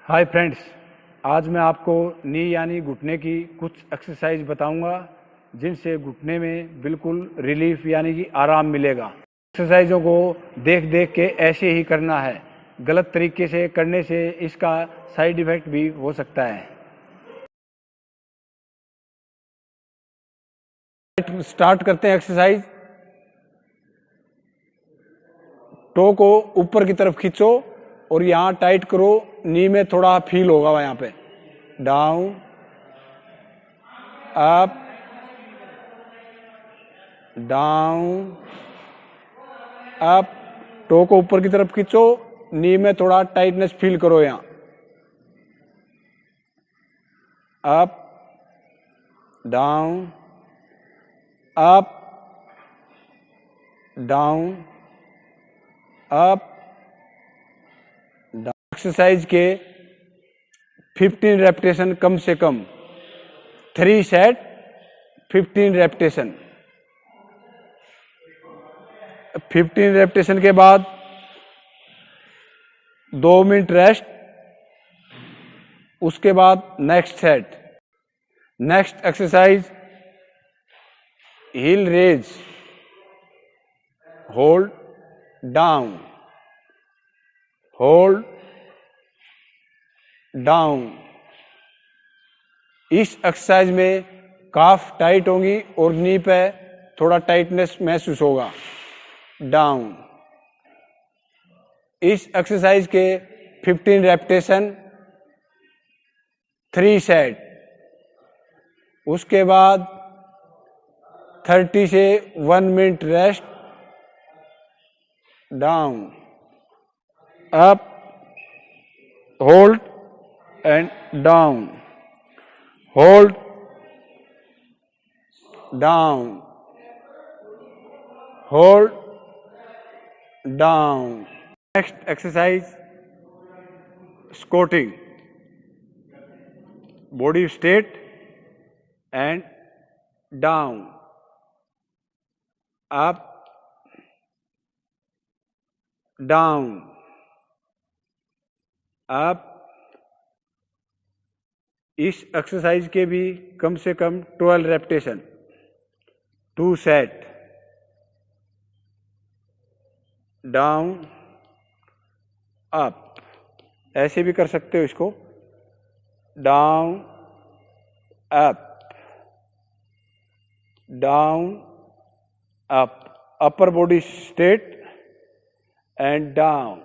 Hi friends, आज मैं आपको नी यानी घुटने की कुछ एक्सरसाइज बताऊंगा जिनसे घुटने में बिल्कुल रिलीफ यानी कि आराम मिलेगा। एक्सरसाइजों को देख देख के ऐसे ही करना है। गलत तरीके से करने से इसका साइड इफेक्ट भी हो सकता है। स्टार्ट करते हैं एक्सरसाइज। टो को ऊपर की तरफ खींचो और यहाँ टाइट करो। नी में थोड़ा फील होगा यहाँ पे। Down, up, down, up. Toe को ऊपर की तरफ खींचो, नी में थोड़ा टाइटनेस फील करो यहाँ। Up, down, up, down, up, down. Exercise के 15 रेपिटेशन कम से कम, 3 सेट 15 रेपिटेशन। 15 रेपिटेशन के बाद 2 मिनट रेस्ट। उसके बाद next set. Next exercise heel raise, hold down, hold down. इस एक्सरसाइज में काफ टाइट होंगी और नी पे थोड़ा टाइटनेस महसूस होगा। डाउन। इस एक्सरसाइज के 15 रेपिटेशन, 3 सेट। उसके बाद 30 से 1 minute rest. Down, up, hold and down, hold, down, hold, down. Next exercise, squatting. Body straight and down, up, down, up. इस एक्सरसाइज के भी कम से कम 12 रेपिटेशन, 2 सेट। Down, up. ऐसे भी कर सकते हो इसको। Down, up, down, up. Upper body straight and down,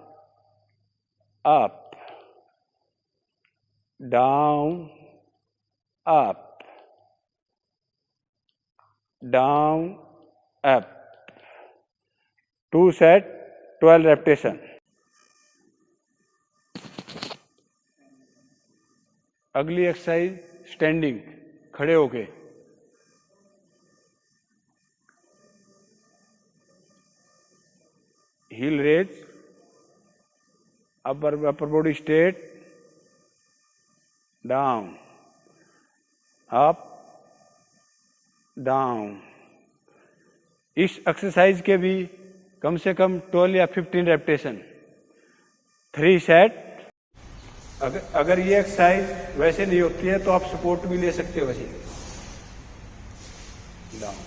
up, down, up, down, up. 2 set, 12 repetition. अगली एक्सरसाइज स्टैंडिंग, खड़े होके। Heel raise, upper body straight, down, up, down. इस एक्सरसाइज के भी कम से कम 12 या 15 रेपिटेशन, 3 सेट। अगर ये एक्सरसाइज वैसे नहीं होती है तो आप सपोर्ट भी ले सकते हो वैसे। डाउन।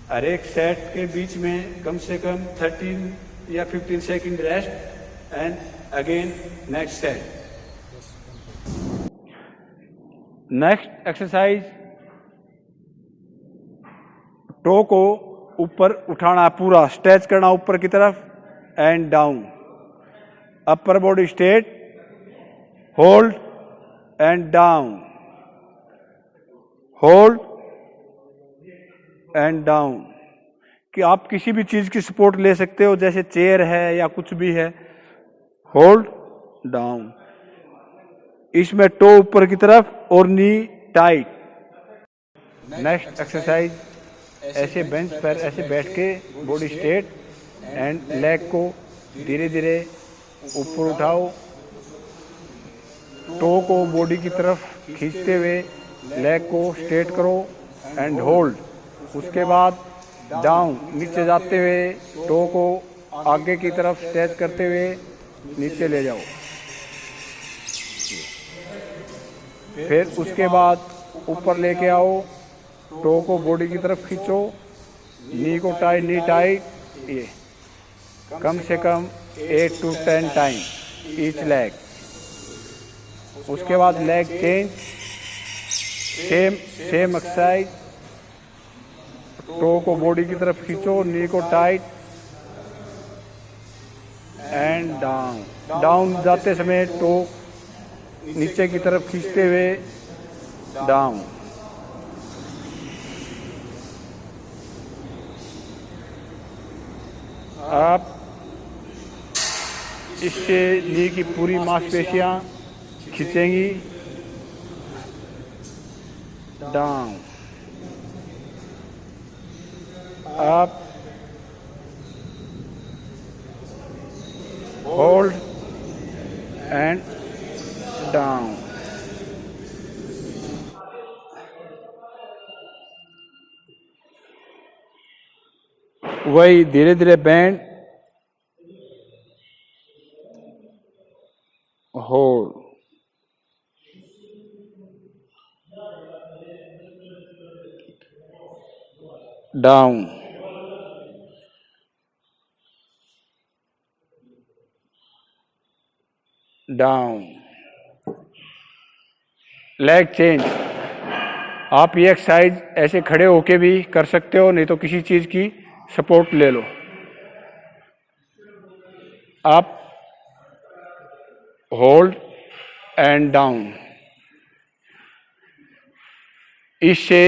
हर एक सेट के बीच में कम से कम 13 या 15 second rest and again next set. Next exercise, toe को ऊपर उठाना, पूरा स्ट्रेच करना ऊपर की तरफ and down. Upper body straight, hold and down, hold and down. कि आप किसी भी चीज की सपोर्ट ले सकते हो, जैसे चेयर है या कुछ भी है। Hold, down. इसमें टो ऊपर की तरफ और नी टाइट। नेक्स्ट एक्सरसाइज, ऐसे बेंच पर ऐसे बैठ के बॉडी स्ट्रेट एंड लेग को धीरे धीरे ऊपर उठाओ। टो को बॉडी की तरफ खींचते हुए लेग को स्ट्रेट करो एंड होल्ड। उसके बाद डाउन, नीचे जाते हुए टो को आगे की तरफ स्ट्रेच करते हुए नीचे ले जाओ। फिर उसके बाद ऊपर लेके आओ, टो को बॉडी की तरफ खींचो, नी को टाइट, नी टाइट। ये कम से कम 8 to 10 टाइम ईच लेग। उसके बाद leg change, same exercise, toe को बॉडी की तरफ खींचो, नी को टाइट एंड डाउन। डाउन जाते समय टो नीचे की तरफ खींचते हुए डाउन। आप इससे नी की पूरी मांसपेशियां खींचेंगी। Down, up, hold and down. वही धीरे धीरे bend, hold, down, down. Leg change. आप ये एक्सरसाइज ऐसे खड़े होके भी कर सकते हो, नहीं तो किसी चीज की सपोर्ट ले लो। Up, hold and down. इससे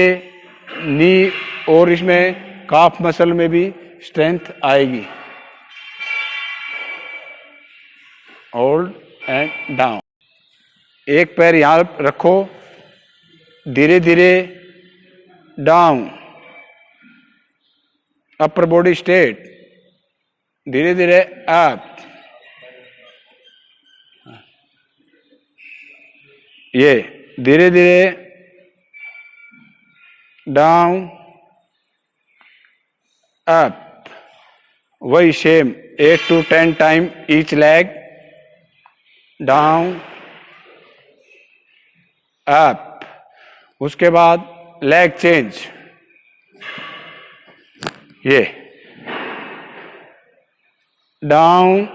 नी और इसमें काफ मसल में भी स्ट्रेंथ आएगी। Hold and down. एक पैर यहां रखो, धीरे धीरे डाउन, अपर बॉडी स्ट्रेट, धीरे धीरे अप। ये धीरे धीरे डाउन, अप। वही same 8 to 10 time each leg. Down, up. उसके बाद लेग चेंज। ये down,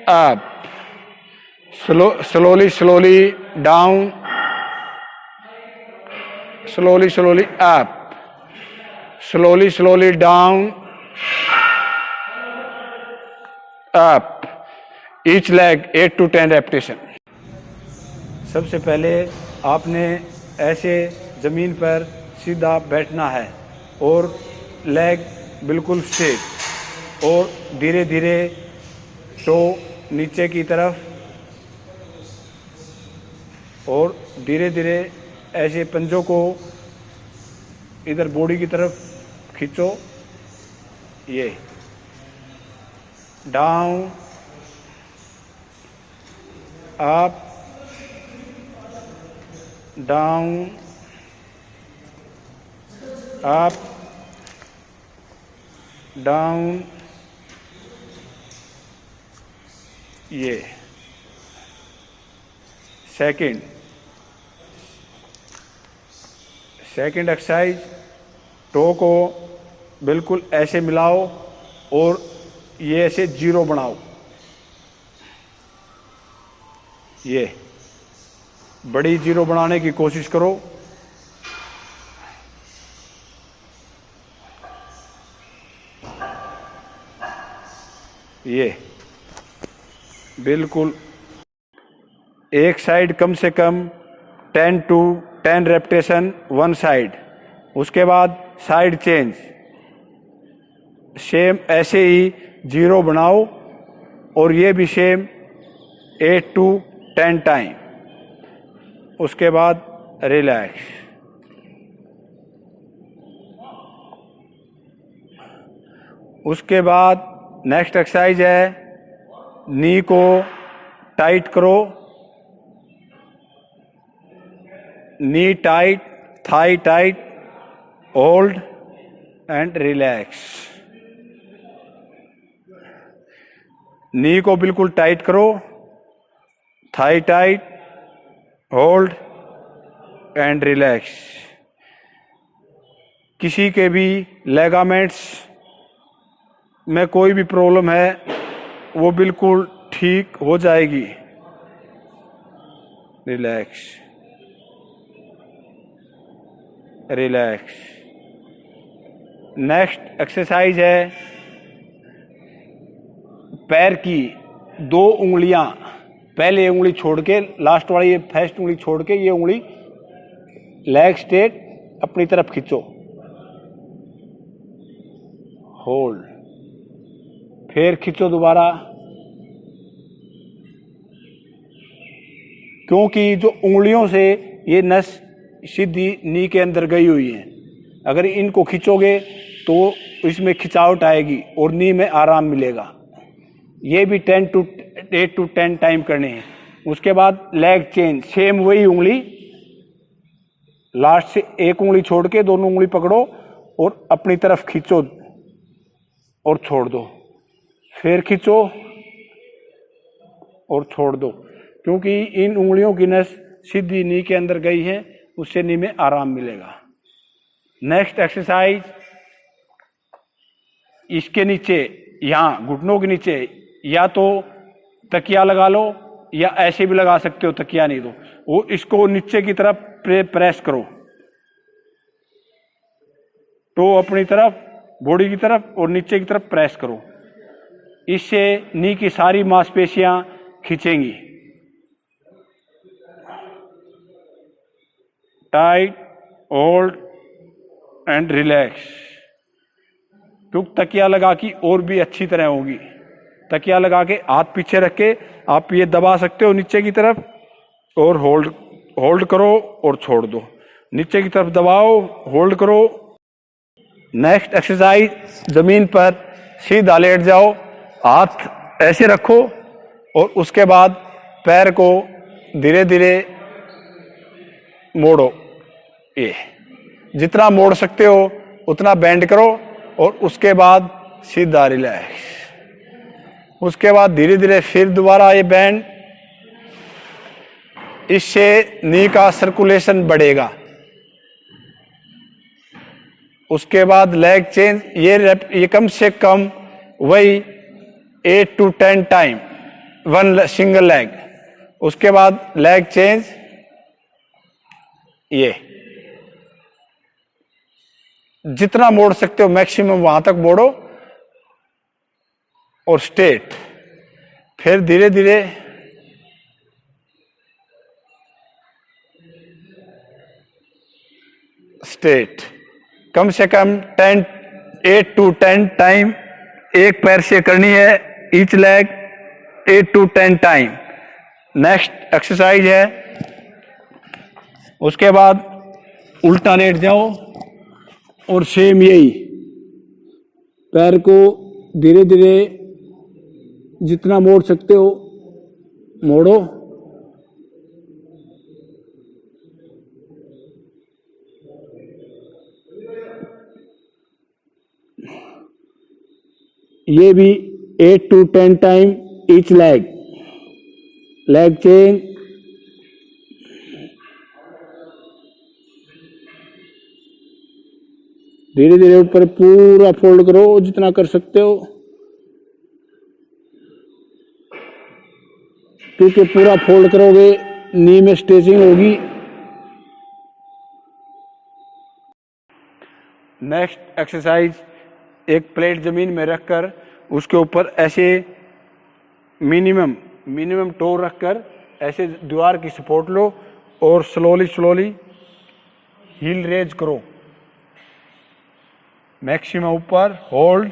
up, slowly down, slowly up, slowly down, up. Each leg 8 to 10 repetition. सबसे पहले आपने ऐसे जमीन पर सीधा बैठना है और लेग बिल्कुल स्ट्रेट, और धीरे धीरे टो नीचे की तरफ, और धीरे धीरे ऐसे पंजों को इधर बॉडी की तरफ खींचो। ये down, up, down, up, down. ये सेकंड एक्सरसाइज, टो को बिल्कुल ऐसे मिलाओ और ये ऐसे जीरो बनाओ। ये बड़ी जीरो बनाने की कोशिश करो। ये बिल्कुल एक साइड कम से कम 10 to 10 रेपिटेशन वन साइड। उसके बाद साइड चेंज, सेम ऐसे ही जीरो बनाओ और ये भी सेम 8 to 10 टाइम। उसके बाद रिलैक्स। उसके बाद नेक्स्ट एक्सरसाइज है, नी को टाइट करो, knee tight, thigh tight, hold and relax. Knee को बिल्कुल टाइट करो, thigh tight, hold and relax. किसी के भी लेगामेंट्स में कोई भी प्रॉब्लम है वो बिल्कुल ठीक हो जाएगी। Relax, relax. नेक्स्ट एक्सरसाइज है पैर की 2 उंगलियां, पहले उंगली छोड़ के, लास्ट वाली ये फर्स्ट उंगली छोड़ के ये उंगली लेग स्ट्रेट अपनी तरफ खींचो, होल्ड, फिर खींचो दोबारा। क्योंकि जो उंगलियों से ये नस सीधी नी के अंदर गई हुई है, अगर इनको खींचोगे तो इसमें खिंचावट आएगी और नी में आराम मिलेगा। ये भी 8 to 10 टाइम करने हैं। उसके बाद लेग चेंज, सेम वही उंगली, लास्ट से एक उंगली छोड़ के दोनों उंगली पकड़ो और अपनी तरफ खींचो और छोड़ दो, फिर खींचो और छोड़ दो। क्योंकि इन उंगलियों की नस सीधी नी के अंदर गई है, उससे नी में आराम मिलेगा। नेक्स्ट एक्सरसाइज, इसके नीचे, यहां घुटनों के नीचे या तो तकिया लगा लो या ऐसे भी लगा सकते हो, तकिया नहीं तो वो इसको नीचे की तरफ प्रेस करो, तो अपनी तरफ, बॉडी की तरफ और नीचे की तरफ प्रेस करो। इससे नी की सारी मांसपेशियां खींचेंगी। Tight, hold and relax. क्योंकि तकिया लगा की और भी अच्छी तरह होगी। तकिया लगा के हाथ पीछे रख के आप ये दबा सकते हो नीचे की तरफ और होल्ड करो और छोड़ दो, नीचे की तरफ दबाओ, होल्ड करो। नेक्स्ट एक्सरसाइज, जमीन पर सीधा लेट जाओ, हाथ ऐसे रखो और उसके बाद पैर को धीरे धीरे मोड़ो। ये जितना मोड़ सकते हो उतना बेंड करो और उसके बाद सीधा रिलैक्स। उसके बाद धीरे धीरे फिर दोबारा ये बेंड, इससे नी का सर्कुलेशन बढ़ेगा। उसके बाद लेग चेंज, ये कम से कम वही 8 to 10 time, one single leg. उसके बाद लेग चेंज, ये जितना मोड़ सकते हो मैक्सिमम वहां तक मोड़ो और स्ट्रेट। फिर धीरे धीरे स्ट्रेट। कम से कम 8 to 10 टाइम एक पैर से करनी है, each leg 8 to 10 time. Next exercise है, उसके बाद उल्टा लेट जाओ और सेम यही पैर को धीरे धीरे जितना मोड़ सकते हो मोड़ो। ये भी 8 to 10 time each leg. Leg change, धीरे धीरे ऊपर पूरा फोल्ड करो जितना कर सकते हो, क्योंकि पूरा फोल्ड करोगे नी में स्ट्रेचिंग होगी। नेक्स्ट एक्सरसाइज, एक प्लेट जमीन में रखकर उसके ऊपर ऐसे मिनिमम टो रखकर ऐसे दीवार की सपोर्ट लो और स्लोली हील रेज करो, मैक्सिमम ऊपर, hold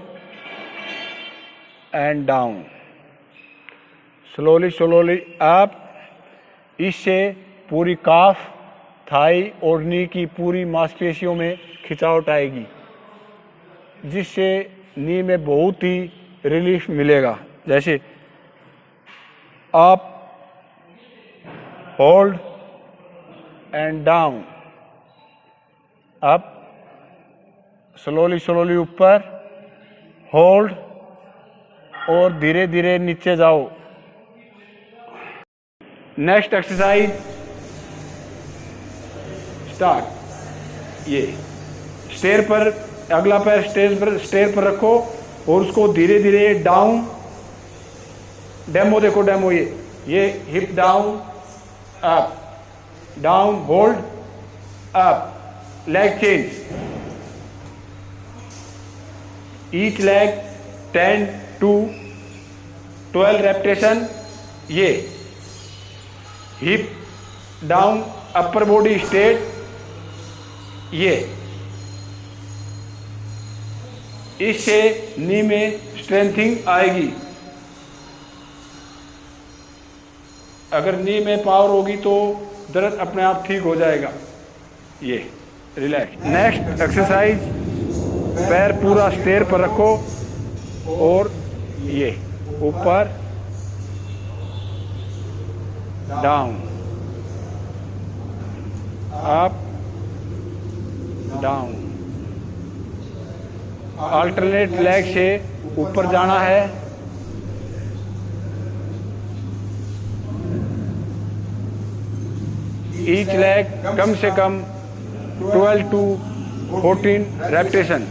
and down, slowly up. इससे पूरी काफ, थाई और नी की पूरी मांसपेशियों में खिंचावट आएगी, जिससे नी में बहुत ही रिलीफ मिलेगा। जैसे up, hold and down, up, slowly ऊपर, होल्ड और धीरे धीरे नीचे जाओ। Next exercise start. ये स्टेयर पर, अगला पैर स्टेयर पर रखो और उसको धीरे धीरे डाउन। डेमो देखो, डेमो ये hip down up down hold up, leg change. Each leg 10 to 12 repetition. ये hip down, upper body straight. ये इससे नी में स्ट्रेंथिंग आएगी। अगर नी में पावर होगी तो दर्द अपने आप ठीक हो जाएगा। ये रिलैक्स। नेक्स्ट एक्सरसाइज, पैर पूरा स्टेयर पर रखो और ये ऊपर down up down. Alternate leg से ऊपर जाना है। ईच लेग कम से कम 12 to 14 रेपिटेशन।